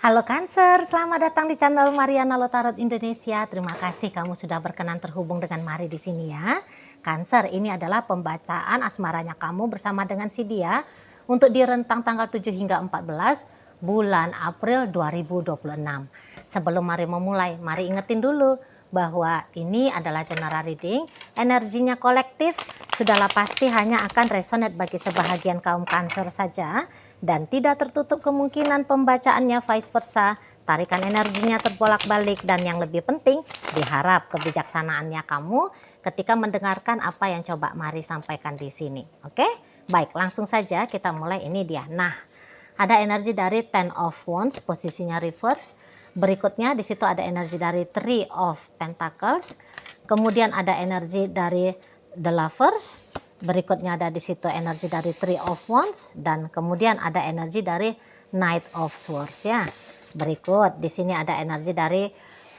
Halo Cancer, selamat datang di channel Mariana Lotarot Indonesia. Terima kasih kamu sudah berkenan terhubung dengan Mari di sini ya. Cancer, ini adalah pembacaan asmaranya kamu bersama dengan si dia untuk di rentang tanggal 7 hingga 14 bulan April 2026. Sebelum Mari memulai, Mari ingetin dulu bahwa ini adalah general reading, energinya kolektif, sudahlah pasti hanya akan resonate bagi sebahagian kaum Cancer saja. Dan tidak tertutup kemungkinan pembacaannya vice versa, tarikan energinya terbolak-balik, dan yang lebih penting, diharap kebijaksanaannya kamu ketika mendengarkan apa yang coba Mari sampaikan di sini. Oke? Baik, langsung saja kita mulai. Ini dia. Nah, ada energi dari Ten of Wands, posisinya reverse. Berikutnya di situ ada energi dari Three of Pentacles. Kemudian ada energi dari The Lovers. Berikutnya ada di situ energi dari Three of Wands, dan kemudian ada energi dari Knight of Swords ya. Berikut di sini ada energi dari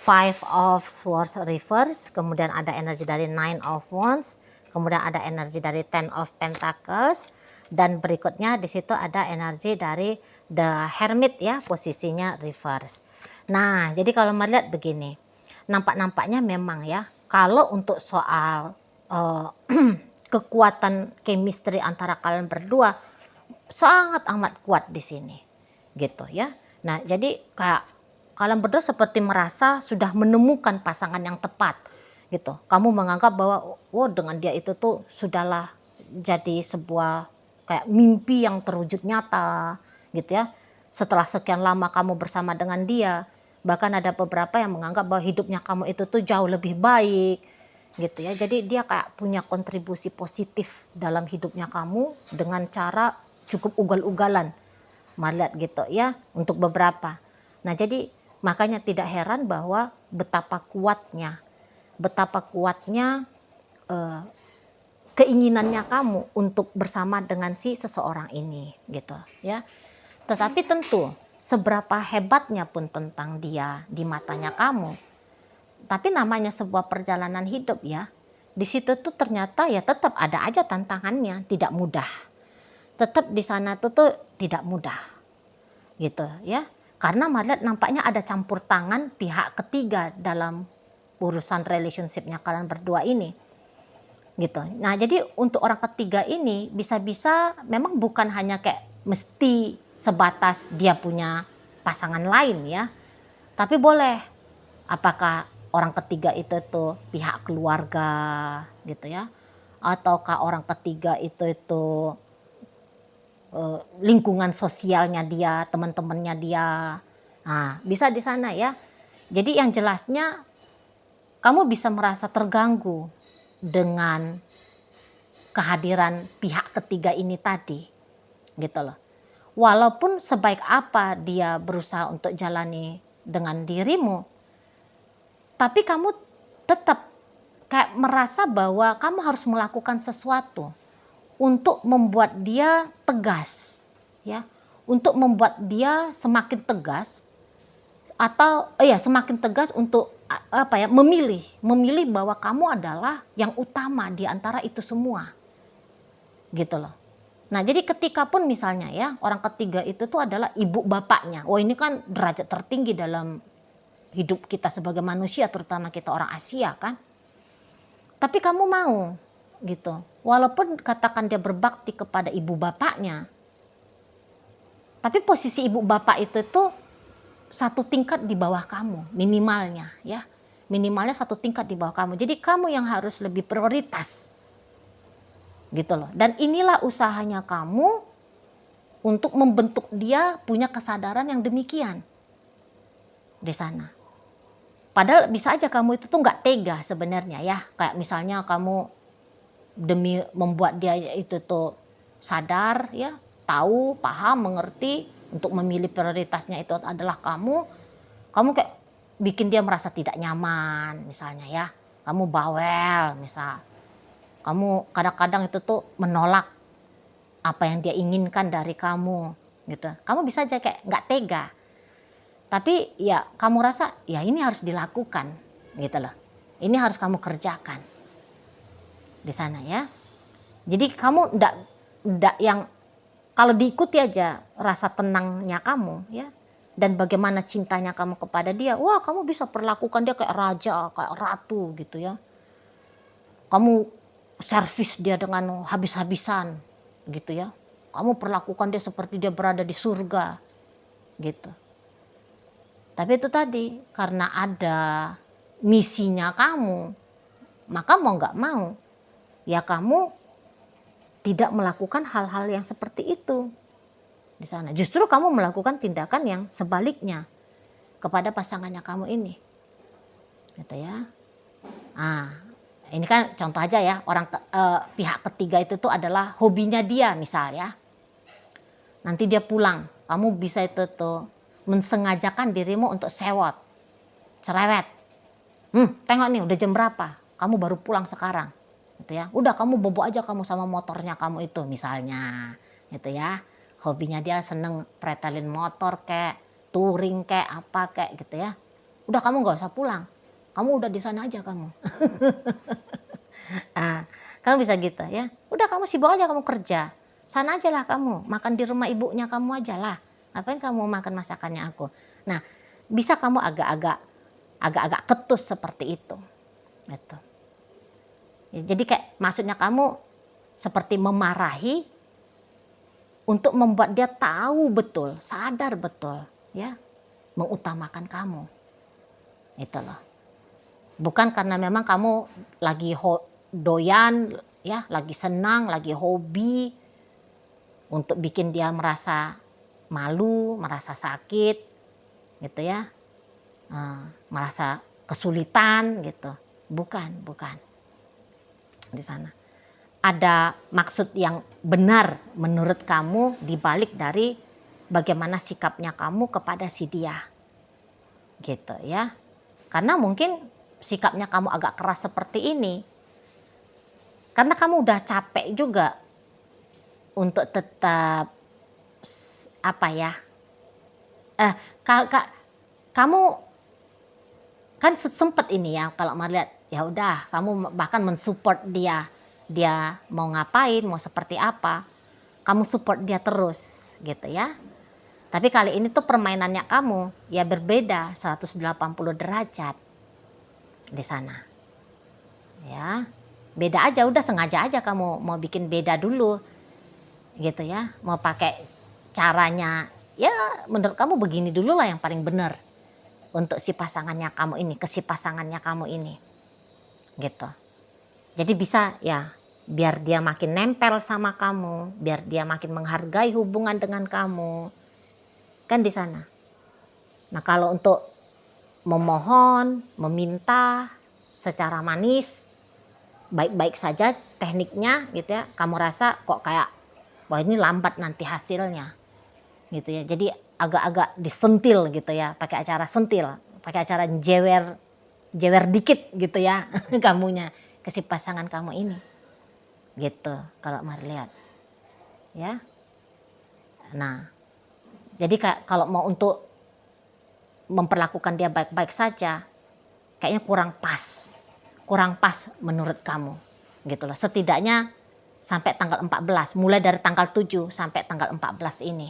Five of Swords reverse, kemudian ada energi dari Nine of Wands, kemudian ada energi dari Ten of Pentacles, dan berikutnya di situ ada energi dari The Hermit ya, posisinya reverse. Nah, jadi kalau melihat begini, nampaknya memang ya, kalau untuk soal kekuatan chemistry antara kalian berdua sangat amat kuat di sini gitu ya. Nah, jadi kayak kalian berdua seperti merasa sudah menemukan pasangan yang tepat gitu. Kamu menganggap bahwa oh, dengan dia itu tuh sudahlah jadi sebuah kayak mimpi yang terwujud nyata gitu ya. Setelah sekian lama kamu bersama dengan dia, bahkan ada beberapa yang menganggap bahwa hidupnya kamu itu tuh jauh lebih baik gitu ya. Jadi dia kayak punya kontribusi positif dalam hidupnya kamu dengan cara cukup ugal-ugalan, melihat gitu ya, untuk beberapa. Nah, jadi makanya tidak heran bahwa betapa kuatnya keinginannya kamu untuk bersama dengan si seseorang ini gitu ya. Tetapi tentu seberapa hebatnya pun tentang dia di matanya kamu, tapi namanya sebuah perjalanan hidup ya, di situ tuh ternyata ya tetap ada aja tantangannya, tidak mudah. Tetap di sana tuh tidak mudah gitu ya. Karena melihat nampaknya ada campur tangan pihak ketiga dalam urusan relationshipnya kalian berdua ini gitu. Nah, jadi untuk orang ketiga ini bisa-bisa memang bukan hanya kayak mesti sebatas dia punya pasangan lain ya, tapi boleh apakah orang ketiga itu tuh pihak keluarga gitu ya, ataukah orang ketiga itu lingkungan sosialnya dia, teman-temannya dia. Nah, bisa di sana ya. Jadi yang jelasnya kamu bisa merasa terganggu dengan kehadiran pihak ketiga ini tadi gitu loh. Walaupun sebaik apa dia berusaha untuk jalani dengan dirimu, tapi kamu tetap kayak merasa bahwa kamu harus melakukan sesuatu untuk membuat dia tegas ya, untuk membuat dia semakin tegas, atau semakin tegas untuk memilih bahwa kamu adalah yang utama di antara itu semua gitu loh. Nah, jadi ketika pun misalnya ya orang ketiga itu tuh adalah ibu bapaknya, ini kan derajat tertinggi dalam hidup kita sebagai manusia, terutama kita orang Asia kan. Tapi kamu mau gitu, walaupun katakan dia berbakti kepada ibu bapaknya, tapi posisi ibu bapak itu tuh satu tingkat di bawah kamu minimalnya ya, minimalnya satu tingkat di bawah kamu. Jadi kamu yang harus lebih prioritas gitu loh. Dan inilah usahanya kamu untuk membentuk dia punya kesadaran yang demikian di sana. Padahal bisa aja kamu itu tuh nggak tega sebenarnya ya, kayak misalnya kamu demi membuat dia itu tuh sadar ya, tahu, paham, mengerti untuk memilih prioritasnya itu adalah kamu kayak bikin dia merasa tidak nyaman misalnya ya, kamu bawel misal, kamu kadang-kadang itu tuh menolak apa yang dia inginkan dari kamu gitu, kamu bisa aja kayak nggak tega, tapi ya kamu rasa ya ini harus dilakukan gitu loh, ini harus kamu kerjakan di sana ya. Jadi kamu ndak yang kalau diikuti aja rasa tenangnya kamu ya, dan bagaimana cintanya kamu kepada dia, wah kamu bisa perlakukan dia kayak raja, kayak ratu gitu ya. Kamu servis dia dengan habis-habisan gitu ya. Kamu perlakukan dia seperti dia berada di surga gitu. Tapi itu tadi, karena ada misinya kamu, maka mau nggak mau ya kamu tidak melakukan hal-hal yang seperti itu di sana. Justru kamu melakukan tindakan yang sebaliknya kepada pasangannya kamu ini, gitu ya. Nah, ini kan contoh aja ya, pihak ketiga itu tuh adalah hobinya dia misal ya. Nanti dia pulang, kamu bisa itu tuh mensengajakan dirimu untuk sewot, cerewet. Tengok nih udah jam berapa, kamu baru pulang sekarang. Gitu ya. Udah kamu bobo aja kamu sama motornya kamu itu misalnya. Gitu ya. Hobinya dia seneng pretelin motor kek, touring kek, apa kek gitu ya. Udah kamu nggak usah pulang. Kamu udah di sana aja kamu. Nah, kamu bisa gitu ya. Udah kamu sibuk aja kamu kerja. Sana aja lah kamu, makan di rumah ibunya kamu aja lah. Ngapain kamu makan masakannya aku? Nah, bisa kamu agak-agak ketus seperti itu. Gitu. Ya, jadi kayak maksudnya kamu seperti memarahi untuk membuat dia tahu betul, sadar betul ya, mengutamakan kamu. Itu loh. Bukan karena memang kamu lagi doyan ya, lagi senang, lagi hobi untuk bikin dia merasa malu, merasa sakit gitu ya. Merasa kesulitan gitu. Bukan di sana. Ada maksud yang benar menurut kamu dibalik dari bagaimana sikapnya kamu kepada si dia. Gitu ya. Karena mungkin sikapnya kamu agak keras seperti ini karena kamu udah capek juga untuk tetap apa ya? Kamu kan sempet ini ya kalau melihat ya udah kamu bahkan mensupport dia mau ngapain, mau seperti apa, kamu support dia terus gitu ya. Tapi kali ini tuh permainannya kamu ya berbeda 180 derajat di sana. Ya, beda aja, udah sengaja aja kamu mau bikin beda dulu gitu ya. Mau pakai caranya ya menurut kamu begini dulu lah yang paling benar untuk si pasangannya kamu ini, ke si pasangannya kamu ini gitu. Jadi bisa ya biar dia makin nempel sama kamu, biar dia makin menghargai hubungan dengan kamu kan di sana. Nah kalau untuk memohon, meminta secara manis, baik-baik saja tekniknya gitu ya, kamu rasa kok kayak wah ini lambat nanti hasilnya gitu ya, jadi agak-agak disentil gitu ya, pakai acara sentil, pakai acara jewer dikit gitu ya kamunya ke si pasangan kamu ini gitu kalau Mari lihat ya. Nah jadi kalau mau untuk memperlakukan dia baik-baik saja kayaknya kurang pas menurut kamu gitu loh. Setidaknya sampai tanggal 14, mulai dari tanggal 7 sampai tanggal 14 ini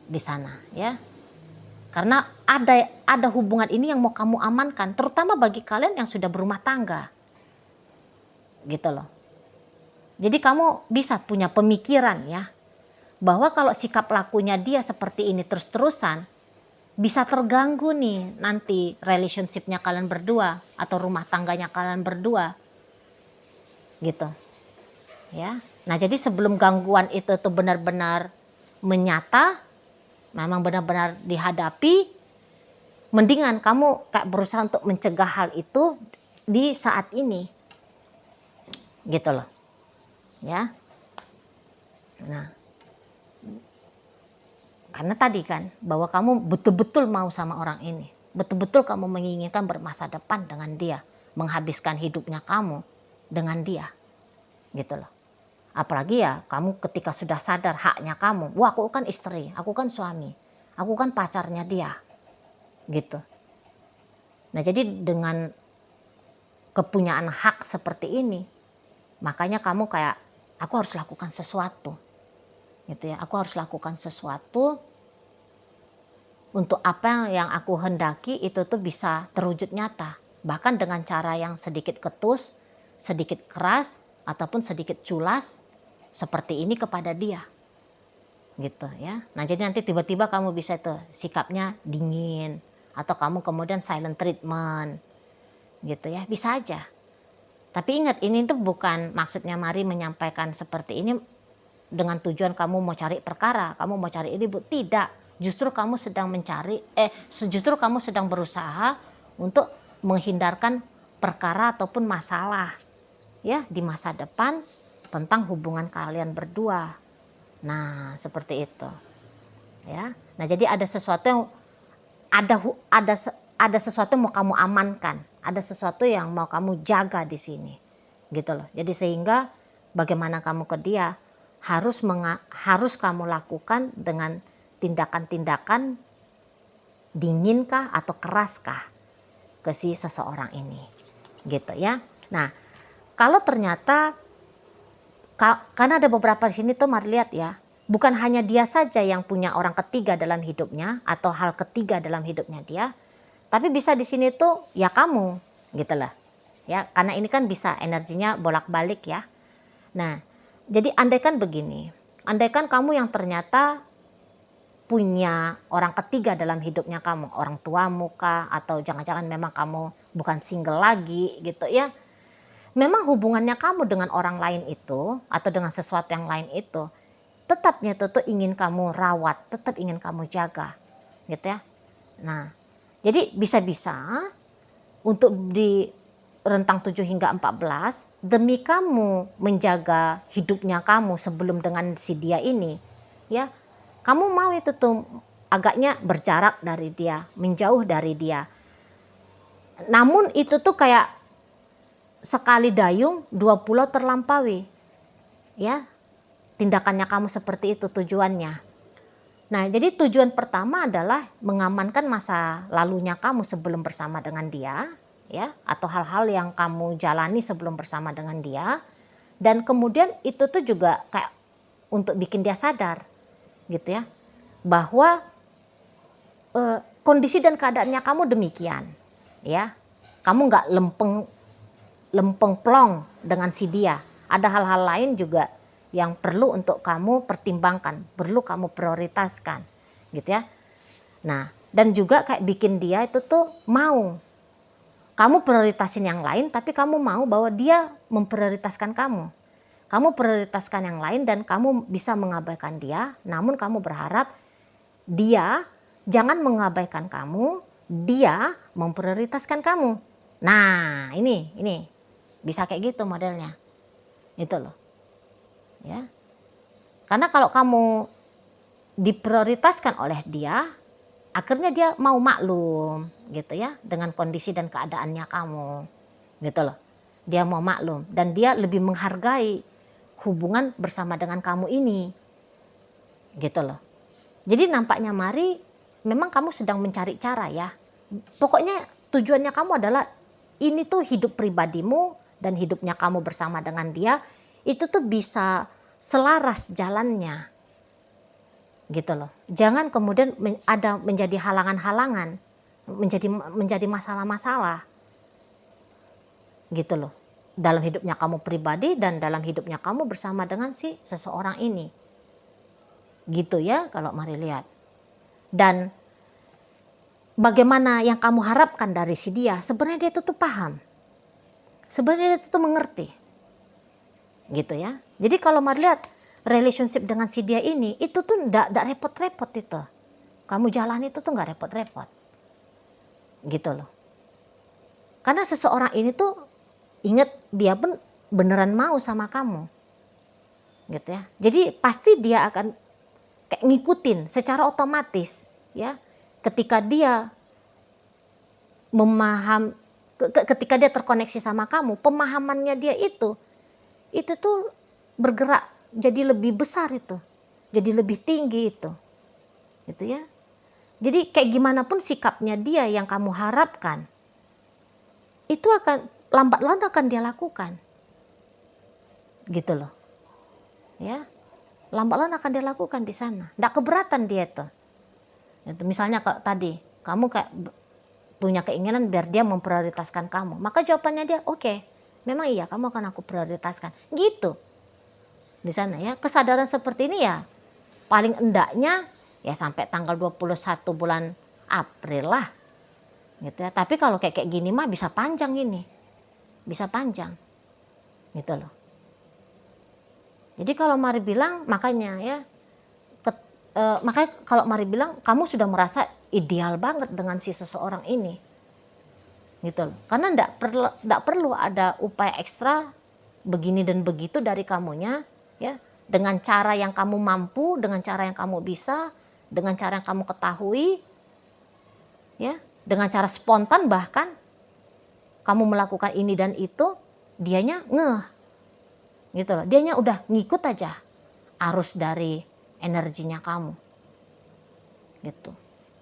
di sana ya. Karena ada hubungan ini yang mau kamu amankan, terutama bagi kalian yang sudah berumah tangga. Gitu loh. Jadi kamu bisa punya pemikiran ya, bahwa kalau sikap lakunya dia seperti ini terus-terusan, bisa terganggu nih nanti relationship-nya kalian berdua atau rumah tangganya kalian berdua. Gitu. Ya. Nah, jadi sebelum gangguan itu tuh benar-benar menyata, memang benar-benar dihadapi, mendingan kamu kayak berusaha untuk mencegah hal itu di saat ini. Gitu loh. Ya. Nah, karena tadi kan bahwa kamu betul-betul mau sama orang ini. Betul-betul kamu menginginkan bermasa depan dengan dia, menghabiskan hidupnya kamu dengan dia. Gitu loh. Apalagi ya kamu ketika sudah sadar haknya kamu, wah aku kan istri, aku kan suami, aku kan pacarnya dia, gitu. Nah jadi dengan kepunyaan hak seperti ini, makanya kamu kayak aku harus lakukan sesuatu, gitu ya. Aku harus lakukan sesuatu untuk apa yang aku hendaki itu tuh bisa terwujud nyata. Bahkan dengan cara yang sedikit ketus, sedikit keras, ataupun sedikit culas seperti ini kepada dia. Gitu ya. Nah, jadi nanti tiba-tiba kamu bisa tuh sikapnya dingin atau kamu kemudian silent treatment. Gitu ya. Bisa aja. Tapi ingat, ini tuh bukan maksudnya Mari menyampaikan seperti ini dengan tujuan kamu mau cari perkara, kamu mau cari ribut. Tidak, justru kamu sedang justru kamu sedang berusaha untuk menghindarkan perkara ataupun masalah ya di masa depan tentang hubungan kalian berdua. Nah, seperti itu. Ya. Nah, jadi ada sesuatu yang ada sesuatu yang mau kamu amankan, ada sesuatu yang mau kamu jaga di sini. Gitu loh. Jadi sehingga bagaimana kamu ke dia harus kamu lakukan dengan tindakan-tindakan dinginkah atau keraskah ke si seseorang ini. Gitu ya. Nah, kalau ternyata karena ada beberapa di sini tuh Mari lihat ya, bukan hanya dia saja yang punya orang ketiga dalam hidupnya atau hal ketiga dalam hidupnya dia, tapi bisa di sini tuh ya kamu, gitu lah. Ya, karena ini kan bisa energinya bolak-balik ya. Nah, jadi andaikan begini, andaikan kamu yang ternyata punya orang ketiga dalam hidupnya kamu, orang tuamu kah, atau jangan-jangan memang kamu bukan single lagi gitu ya. Memang hubungannya kamu dengan orang lain itu atau dengan sesuatu yang lain itu tetapnya tuh ingin kamu rawat, tetap ingin kamu jaga gitu ya. Nah, jadi bisa-bisa untuk di rentang 7 hingga 14 demi kamu menjaga hidupnya kamu sebelum dengan si dia ini ya, kamu mau itu tuh agaknya berjarak dari dia, menjauh dari dia. Namun itu tuh kayak sekali dayung 2 pulau terlampaui ya, tindakannya kamu seperti itu tujuannya. Nah, jadi tujuan pertama adalah mengamankan masa lalunya kamu sebelum bersama dengan dia ya, atau hal-hal yang kamu jalani sebelum bersama dengan dia, dan kemudian itu tuh juga kayak untuk bikin dia sadar gitu ya, bahwa kondisi dan keadaannya kamu demikian ya, kamu nggak lempeng plong dengan si dia. Ada hal-hal lain juga yang perlu untuk kamu pertimbangkan, perlu kamu prioritaskan gitu ya. Nah, dan juga kayak bikin dia itu tuh mau kamu prioritasin yang lain, tapi kamu mau bahwa dia memprioritaskan kamu. Kamu prioritaskan yang lain dan kamu bisa mengabaikan dia, namun kamu berharap dia jangan mengabaikan kamu, dia memprioritaskan kamu. Nah, ini bisa kayak gitu modelnya. Itu loh. Ya. Karena kalau kamu diprioritaskan oleh dia, akhirnya dia mau maklum gitu ya dengan kondisi dan keadaannya kamu. Gitu loh. Dia mau maklum dan dia lebih menghargai hubungan bersama dengan kamu ini. Gitu loh. Jadi nampaknya Mari memang kamu sedang mencari cara ya. Pokoknya tujuannya kamu adalah ini tuh hidup pribadimu dan hidupnya kamu bersama dengan dia itu tuh bisa selaras jalannya. Gitu loh. Jangan kemudian ada menjadi halangan-halangan, menjadi masalah-masalah. Gitu loh. Dalam hidupnya kamu pribadi dan dalam hidupnya kamu bersama dengan si seseorang ini. Gitu ya kalau Mari lihat. Dan bagaimana yang kamu harapkan dari si dia, sebenarnya dia tuh paham. Sebenarnya dia tuh mengerti. Gitu ya. Jadi kalau Mari lihat relationship dengan si dia ini, itu tuh enggak repot-repot itu. Kamu jalan itu tuh enggak repot-repot. Gitu loh. Karena seseorang ini tuh ingat dia pun beneran mau sama kamu. Gitu ya. Jadi pasti dia akan kayak ngikutin secara otomatis ya. Ketika dia ketika dia terkoneksi sama kamu, pemahamannya dia itu tuh bergerak jadi lebih besar itu, jadi lebih tinggi itu, gitu ya. Jadi kayak gimana pun sikapnya dia yang kamu harapkan, itu akan lambat laun akan dia lakukan, gitu loh, ya. Lambat laun akan dia lakukan di sana, nggak keberatan dia tuh, Gitu. Misalnya kalau tadi kamu kayak punya keinginan biar dia memprioritaskan kamu, maka jawabannya dia oke, memang iya kamu akan aku prioritaskan, gitu. Di sana ya, kesadaran seperti ini ya paling endaknya ya sampai tanggal 21 bulan April lah gitu ya. Tapi kalau kayak gini mah bisa panjang ini, bisa panjang gitu loh. Jadi kalau Mari bilang makanya ya, makanya kalau Mari bilang kamu sudah merasa ideal banget dengan si seseorang ini gitu loh. Karena enggak perlu ada upaya ekstra begini dan begitu dari kamunya ya, dengan cara yang kamu mampu, dengan cara yang kamu bisa, dengan cara yang kamu ketahui ya, dengan cara spontan bahkan kamu melakukan ini dan itu, dianya ngeh gitu loh. Dianya udah ngikut aja arus dari energinya kamu gitu.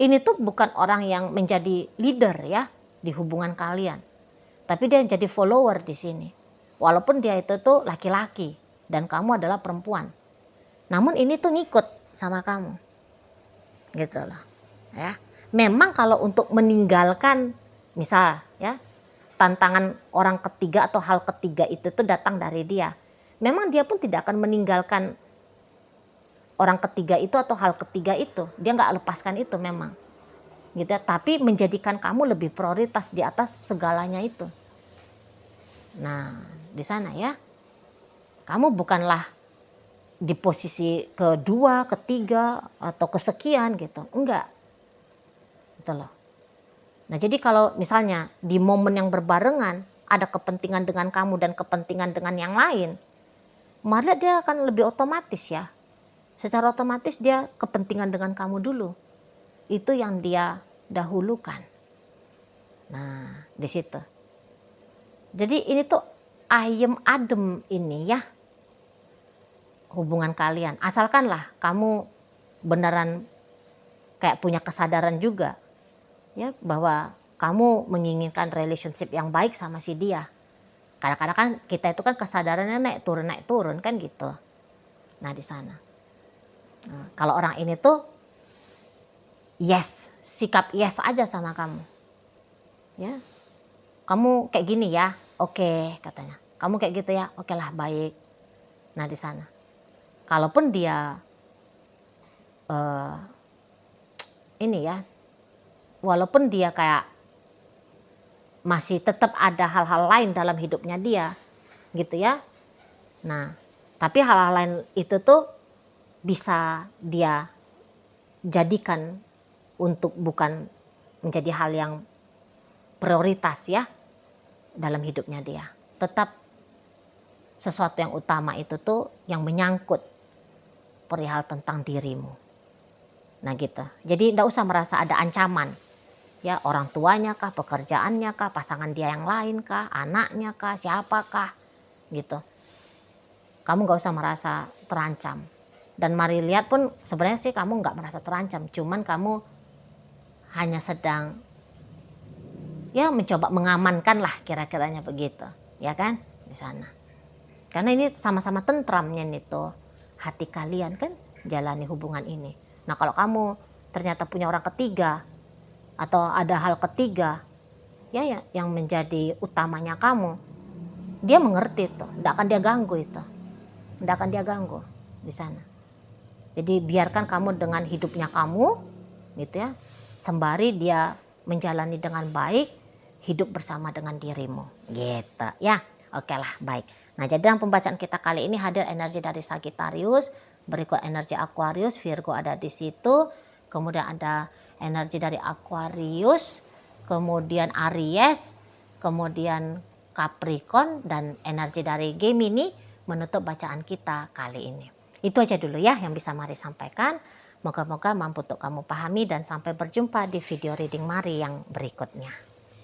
Ini tuh bukan orang yang menjadi leader ya di hubungan kalian, tapi dia jadi follower di sini. Walaupun dia itu tuh laki-laki dan kamu adalah perempuan, namun ini tuh ngikut sama kamu gitu loh ya. Memang kalau untuk meninggalkan misal ya, tantangan orang ketiga atau hal ketiga itu tuh datang dari dia, memang dia pun tidak akan meninggalkan orang ketiga itu atau hal ketiga itu, dia nggak lepaskan itu memang gitu ya, tapi menjadikan kamu lebih prioritas di atas segalanya itu. Nah di sana ya, kamu bukanlah di posisi kedua, ketiga atau kesekian gitu, enggak gitu loh. Nah jadi kalau misalnya di momen yang berbarengan ada kepentingan dengan kamu dan kepentingan dengan yang lain, maka dia akan lebih otomatis ya. Secara otomatis dia kepentingan dengan kamu dulu. Itu yang dia dahulukan. Nah di situ. Jadi ini tuh ayem adem ini ya hubungan kalian. Asalkanlah kamu beneran kayak punya kesadaran juga ya bahwa kamu menginginkan relationship yang baik sama si dia. Kadang-kadang kan kita itu kan kesadarannya naik turun kan gitu. Nah di sana. Nah, kalau orang ini tuh yes, sikap yes aja sama kamu. Ya. Kamu kayak gini ya, oke katanya. Kamu kayak gitu ya, oke lah baik. Nah di sana. Kalaupun dia ini ya, walaupun dia kayak masih tetap ada hal-hal lain dalam hidupnya dia, gitu ya. Nah, tapi hal-hal lain itu tuh bisa dia jadikan untuk bukan menjadi hal yang prioritas ya dalam hidupnya dia. Tetap sesuatu yang utama itu tuh yang menyangkut perihal tentang dirimu. Nah gitu. Jadi enggak usah merasa ada ancaman. Ya orang tuanya kah, pekerjaannya kah, pasangan dia yang lain kah, anaknya kah, siapakah gitu. Kamu gak usah merasa terancam. Dan Mari lihat pun sebenarnya sih kamu gak merasa terancam. Cuman kamu hanya sedang ya mencoba mengamankan lah kira-kiranya begitu. Ya kan di sana. Karena ini sama-sama tentramnya nih tuh hati kalian kan jalani hubungan ini. Nah kalau kamu ternyata punya orang ketiga atau ada hal ketiga ya yang menjadi utamanya kamu, dia mengerti tuh, tidak akan dia ganggu itu, tidak akan dia ganggu di sana. Jadi biarkan kamu dengan hidupnya kamu, gitu ya, sembari dia menjalani dengan baik hidup bersama dengan dirimu, gitu ya. Oke lah baik. Nah jadi dalam pembacaan kita kali ini hadir energi dari Sagittarius, berikut energi Aquarius, Virgo ada di situ, kemudian ada energi dari Aquarius, kemudian Aries, kemudian Capricorn, dan energi dari Gemini menutup bacaan kita kali ini. Itu aja dulu ya yang bisa Mari sampaikan. Moga-moga mampu untuk kamu pahami dan sampai berjumpa di video reading Mari yang berikutnya.